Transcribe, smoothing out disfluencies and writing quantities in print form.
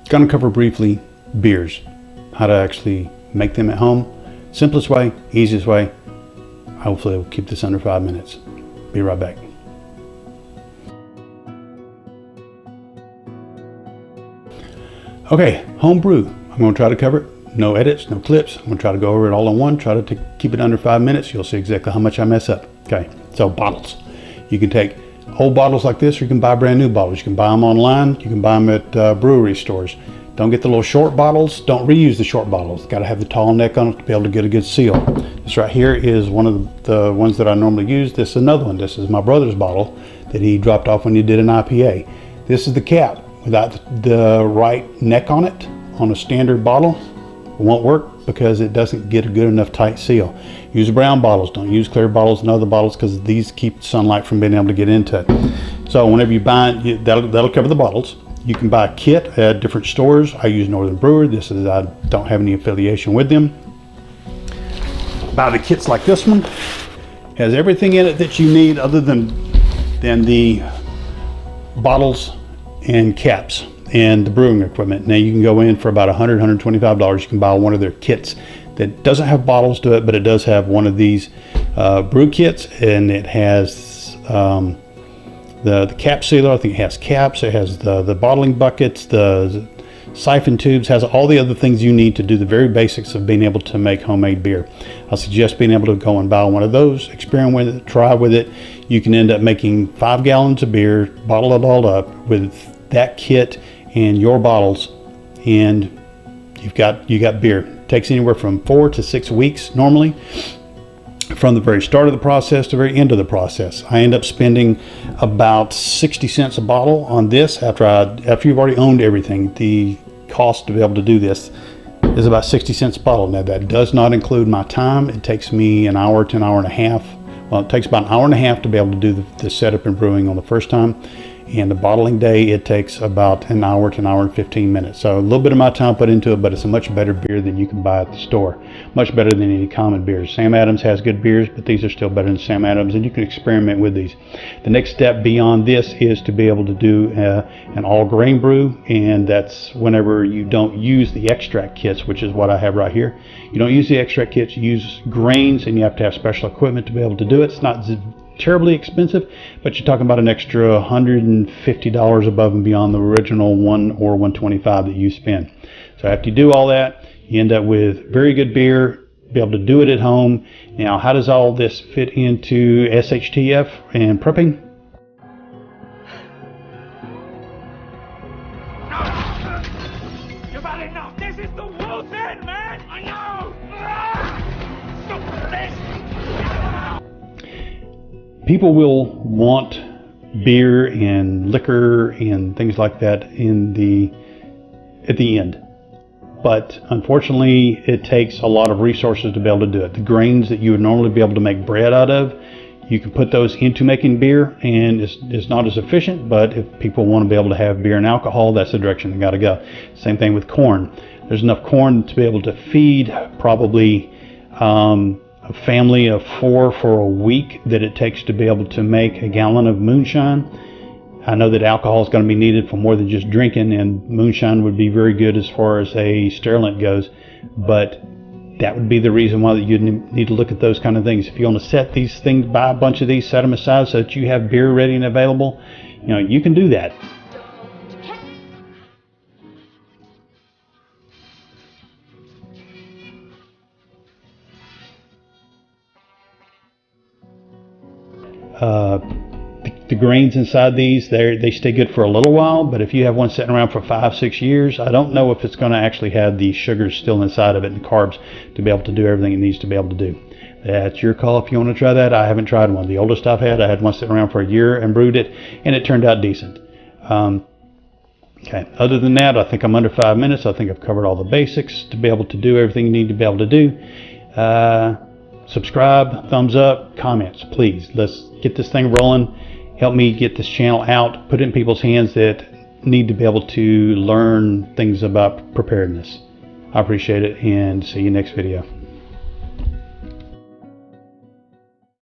Going to cover briefly beers, how to actually make them at home. Simplest way, easiest way. Hopefully we'll keep this under 5 minutes. Be right back. Okay, home brew. I'm going to try to cover it. No edits, no clips. I'm going to try to go over it all in one. Try to keep it under 5 minutes. You'll see exactly how much I mess up. Okay, so bottles. You can take old bottles like this, or you can buy brand new bottles. You can buy them online. You can buy them at brewery stores. Don't get the little short bottles. Don't reuse the short bottles. Got to have the tall neck on it to be able to get a good seal. This right here is one of the ones that I normally use. This is another one. This is my brother's bottle that he dropped off when he did an IPA. This is the cap. Without the right neck on it, on a standard bottle, it won't work because it doesn't get a good enough tight seal. Use brown bottles. Don't use clear bottles and other bottles because these keep sunlight from being able to get into it. So whenever you buy it, that'll cover the bottles. You can buy a kit at different stores. I use Northern Brewer. I don't have any affiliation with them. Buy the kits like this one. Has everything in it that you need other than the bottles and caps and the brewing equipment. Now you can go in for about $100, $125. You can buy one of their kits that doesn't have bottles to it, but it does have one of these brew kits, and it has the cap sealer. I think it has caps. It has the bottling buckets, the siphon tubes, has all the other things you need to do the very basics of being able to make homemade beer. I suggest being able to go and buy one of those, experiment with it, try with it. You can end up making 5 gallons of beer, bottle it all up with that kit and your bottles, and you got beer. It takes anywhere from 4 to 6 weeks normally, from the very start of the process to the very end of the process. I end up spending about 60 cents a bottle on this after you've already owned everything. The cost to be able to do this is about 60 cents a bottle. Now that does not include my time. It takes me an hour to an hour and a half. Well, it takes about an hour and a half to be able to do the setup and brewing on the first time. And the bottling day, it takes about an hour to an hour and 15 minutes. So a little bit of my time put into it, but it's a much better beer than you can buy at the store. Much better than any common beers. Sam Adams has good beers, but these are still better than Sam Adams, and you can experiment with these. The next step beyond this is to be able to do an all grain brew, and that's whenever you don't use the extract kits, which is what I have right here. You don't use the extract kits, you use grains, and you have to have special equipment to be able to do it. It's not terribly expensive, but you're talking about an extra $150 above and beyond the original $1 or $125 that you spend. So after you do all that, you end up with very good beer, be able to do it at home. Now, how does all this fit into SHTF and prepping? You've had enough. This is the world's end, man. I know. Stop this. People will want beer and liquor and things like that at the end. But unfortunately, it takes a lot of resources to be able to do it. The grains that you would normally be able to make bread out of, you can put those into making beer, and it's not as efficient, but if people want to be able to have beer and alcohol, that's the direction they got to go. Same thing with corn. There's enough corn to be able to feed probably a family of 4 for a week that it takes to be able to make a gallon of moonshine. I know that alcohol is going to be needed for more than just drinking, and moonshine would be very good as far as a sterilant goes, but that would be the reason why that you need to look at those kind of things. If you want to set these things, buy a bunch of these, set them aside so that you have beer ready and available, you can do that. The grains inside these, they stay good for a little while, but if you have one sitting around for 5-6 years, I don't know if it's going to actually have the sugars still inside of it and carbs to be able to do everything it needs to be able to do. That's your call if you want to try that. I haven't tried one. The oldest I had one sitting around for a year and brewed it, and it turned out decent. Okay, other than that, I think I'm under 5 minutes. I think I've covered all the basics to be able to do everything you need to be able to do. Subscribe, thumbs up, comments, please. Let's get this thing rolling. Help me get this channel out, put it in people's hands that need to be able to learn things about preparedness. I appreciate it, and see you next video.